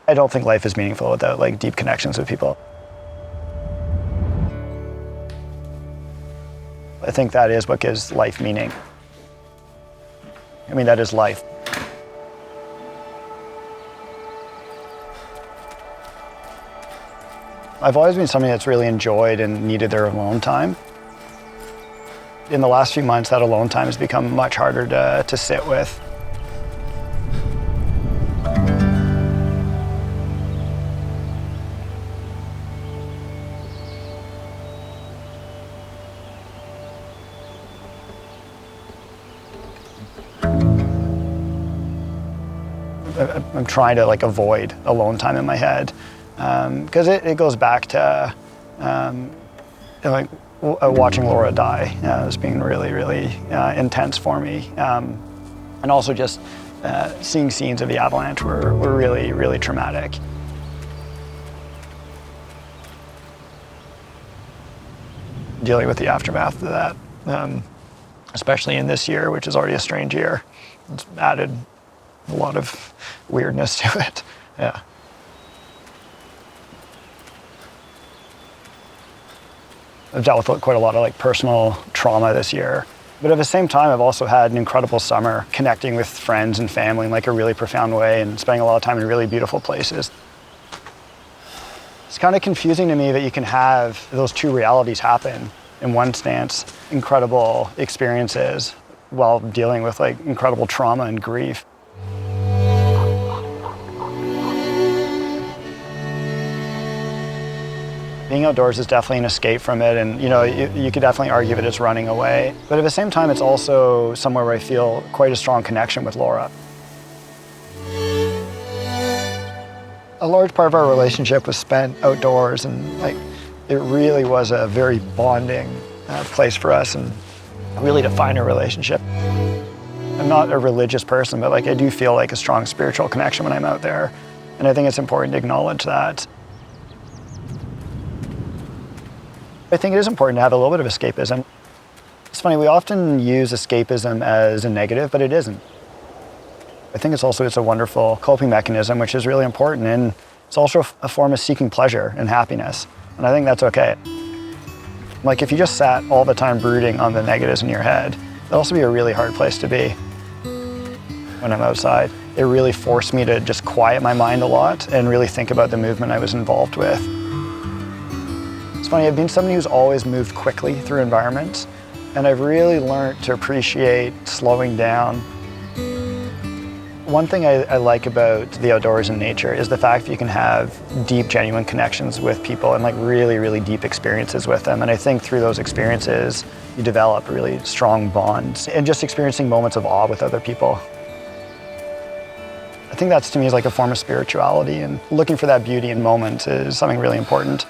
I don't think life is meaningful without like deep connections with people. I think that is what gives life meaning. I mean, that is life. I've always been somebody that's really enjoyed and needed their alone time. In the last few months, that alone time has become much harder to sit with. I'm trying to like avoid alone time in my head because it goes back to like watching Laura die as being really, really intense for me, and also just seeing scenes of the avalanche were really, really traumatic. Dealing with the aftermath of that, especially in this year, which is already a strange year, it's added a lot of weirdness to it. Yeah. I've dealt with quite a lot of like personal trauma this year, but at the same time, I've also had an incredible summer connecting with friends and family in like a really profound way and spending a lot of time in really beautiful places. It's kind of confusing to me that you can have those two realities happen in one stance, incredible experiences while dealing with like incredible trauma and grief. Being outdoors is definitely an escape from it, and you know, you could definitely argue that it's running away. But at the same time, it's also somewhere where I feel quite a strong connection with Laura. A large part of our relationship was spent outdoors, and like, it really was a very bonding place for us and really defined our relationship. I'm not a religious person, but like I do feel like a strong spiritual connection when I'm out there, and I think it's important to acknowledge that. I think it is important to have a little bit of escapism. It's funny, we often use escapism as a negative, but it isn't. I think it's a wonderful coping mechanism, which is really important, and it's also a form of seeking pleasure and happiness, and I think that's okay. Like if you just sat all the time brooding on the negatives in your head, that'd also be a really hard place to be. When I'm outside, it really forced me to just quiet my mind a lot and really think about the movement I was involved with. It's funny, I've been somebody who's always moved quickly through environments, and I've really learned to appreciate slowing down. One thing I like about the outdoors and nature is the fact that you can have deep, genuine connections with people and like really, really deep experiences with them. And I think through those experiences, you develop really strong bonds and just experiencing moments of awe with other people. I think that's to me is like a form of spirituality, and looking for that beauty in moments is something really important.